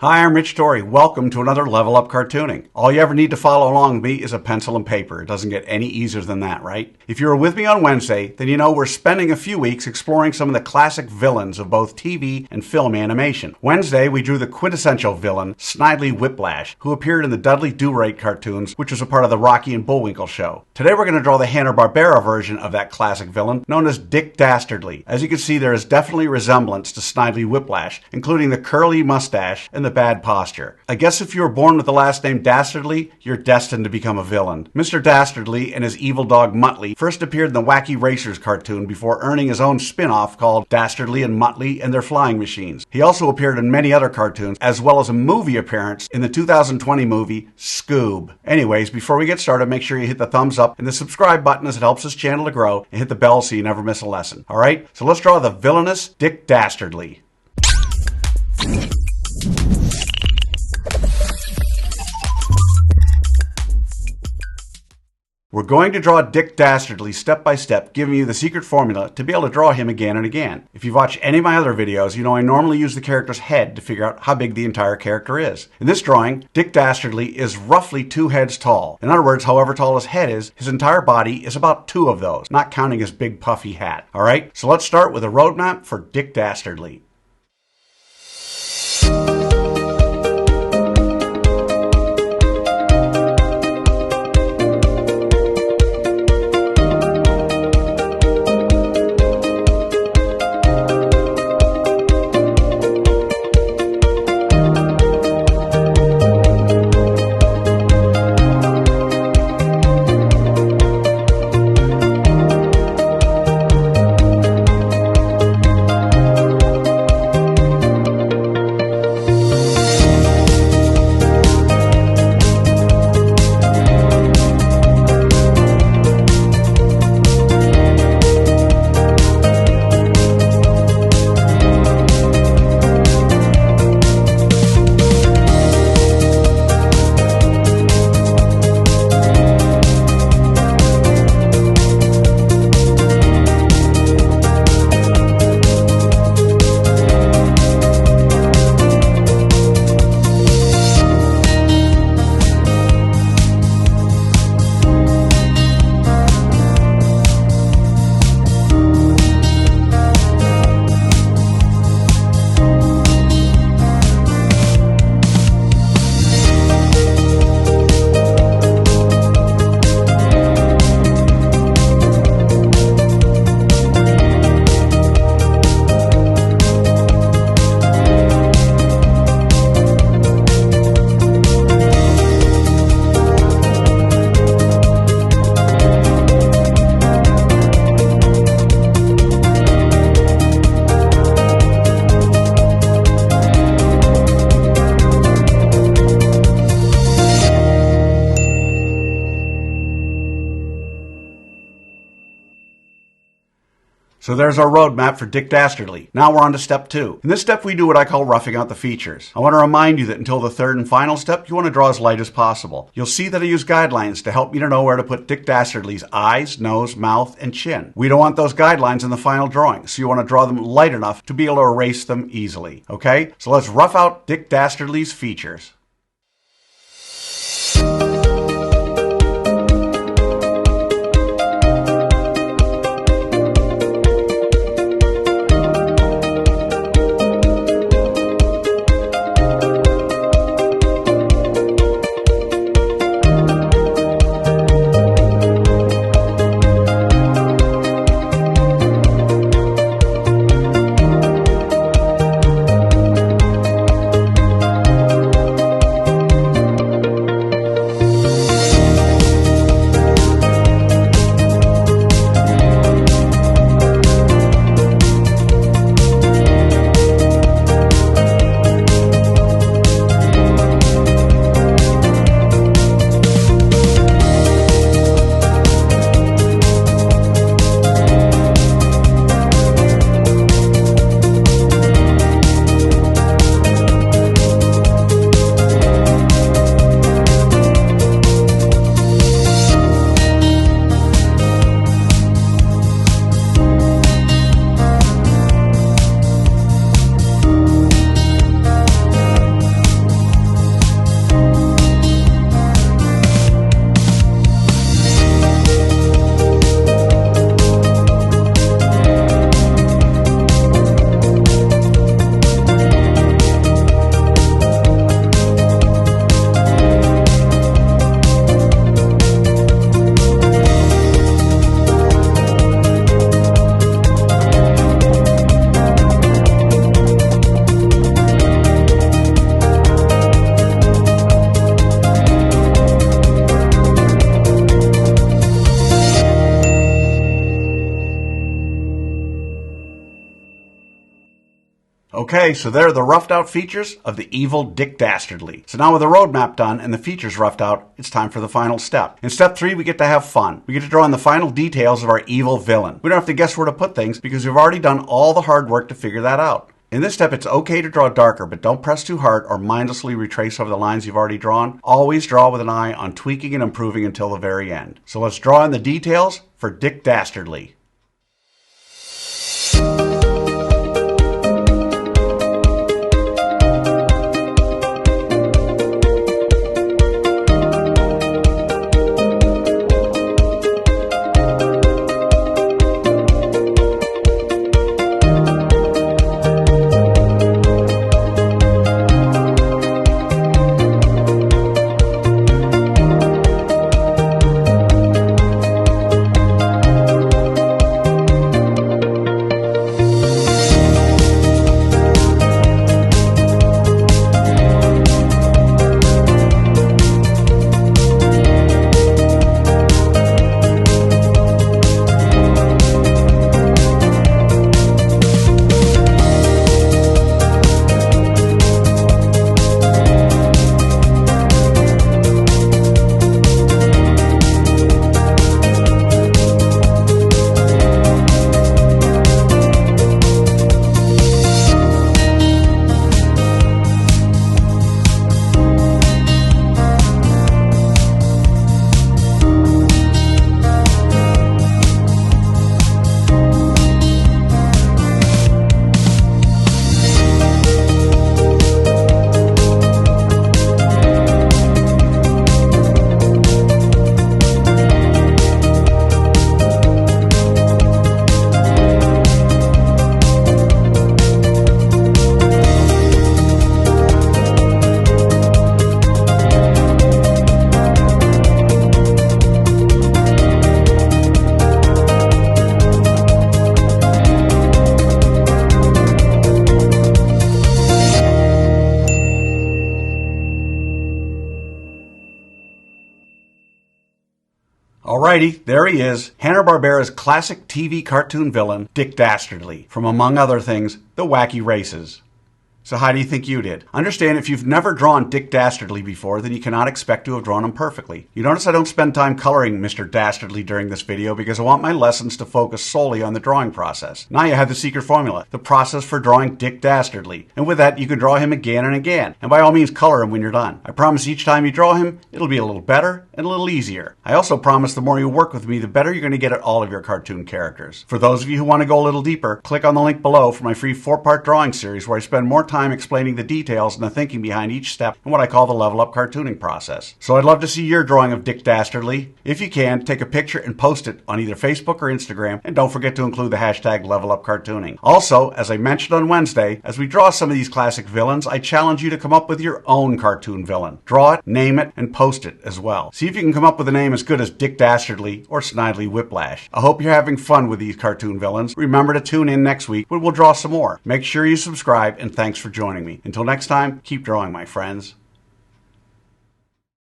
Hi, I'm Rich Torrey. Welcome to another Level Up Cartooning. All you ever need to follow along with me is a pencil and paper. It doesn't get any easier than that, right? If you were with me on Wednesday, then you know we're spending a few weeks exploring some of the classic villains of both TV and film animation. Wednesday, we drew the quintessential villain, Snidely Whiplash, who appeared in the Dudley Do-Right cartoons, which was a part of the Rocky and Bullwinkle show. Today, we're going to draw the Hanna-Barbera version of that classic villain, known as Dick Dastardly. As you can see, there is definitely a resemblance to Snidely Whiplash, including the curly mustache and the bad posture. I guess if you were born with the last name Dastardly, you're destined to become a villain. Mr. Dastardly and his evil dog Muttley first appeared in the Wacky Racers cartoon before earning his own spin-off called Dastardly and Muttley and Their Flying Machines. He also appeared in many other cartoons, as well as a movie appearance in the 2020 movie Scoob. Anyways, before we get started, make sure you hit the thumbs up and the subscribe button as it helps this channel to grow, and hit the bell so you never miss a lesson. Alright, so let's draw the villainous Dick Dastardly. We're going to draw Dick Dastardly step by step, giving you the secret formula to be able to draw him again and again. If you've watched any of my other videos, you know I normally use the character's head to figure out how big the entire character is. In this drawing, Dick Dastardly is roughly 2 heads tall. In other words, however tall his head is, his entire body is about 2 of those, not counting his big puffy hat. Alright, so let's start with a roadmap for Dick Dastardly. So there's our roadmap for Dick Dastardly. Now we're on to step 2. In this step, we do what I call roughing out the features. I want to remind you that until the third and final step, you want to draw as light as possible. You'll see that I use guidelines to help me to know where to put Dick Dastardly's eyes, nose, mouth, and chin. We don't want those guidelines in the final drawing, so you want to draw them light enough to be able to erase them easily. Okay? So let's rough out Dick Dastardly's features. Okay, so there are the roughed out features of the evil Dick Dastardly. So now with the roadmap done and the features roughed out, it's time for the final step. In step 3, we get to have fun. We get to draw in the final details of our evil villain. We don't have to guess where to put things because we've already done all the hard work to figure that out. In this step, it's okay to draw darker, but don't press too hard or mindlessly retrace over the lines you've already drawn. Always draw with an eye on tweaking and improving until the very end. So let's draw in the details for Dick Dastardly. Alrighty, there he is, Hanna-Barbera's classic TV cartoon villain, Dick Dastardly, from among other things, The Wacky Races. So how do you think you did? Understand, if you've never drawn Dick Dastardly before, then you cannot expect to have drawn him perfectly. You notice I don't spend time coloring Mr. Dastardly during this video because I want my lessons to focus solely on the drawing process. Now you have the secret formula, the process for drawing Dick Dastardly. And with that, you can draw him again and again. And by all means, color him when you're done. I promise each time you draw him, it'll be a little better and a little easier. I also promise the more you work with me, the better you're going to get at all of your cartoon characters. For those of you who want to go a little deeper, click on the link below for my free 4-part drawing series where I spend more time explaining the details and the thinking behind each step in what I call the level up cartooning process. So I'd love to see your drawing of Dick Dastardly. If you can, take a picture and post it on either Facebook or Instagram, and don't forget to include the hashtag levelupcartooning. Also, as I mentioned on Wednesday, as we draw some of these classic villains, I challenge you to come up with your own cartoon villain. Draw it, name it, and post it as well. See if you can come up with a name as good as Dick Dastardly or Snidely Whiplash. I hope you're having fun with these cartoon villains. Remember to tune in next week when we'll draw some more. Make sure you subscribe, and thanks for joining me. Until next time, keep drawing, my friends.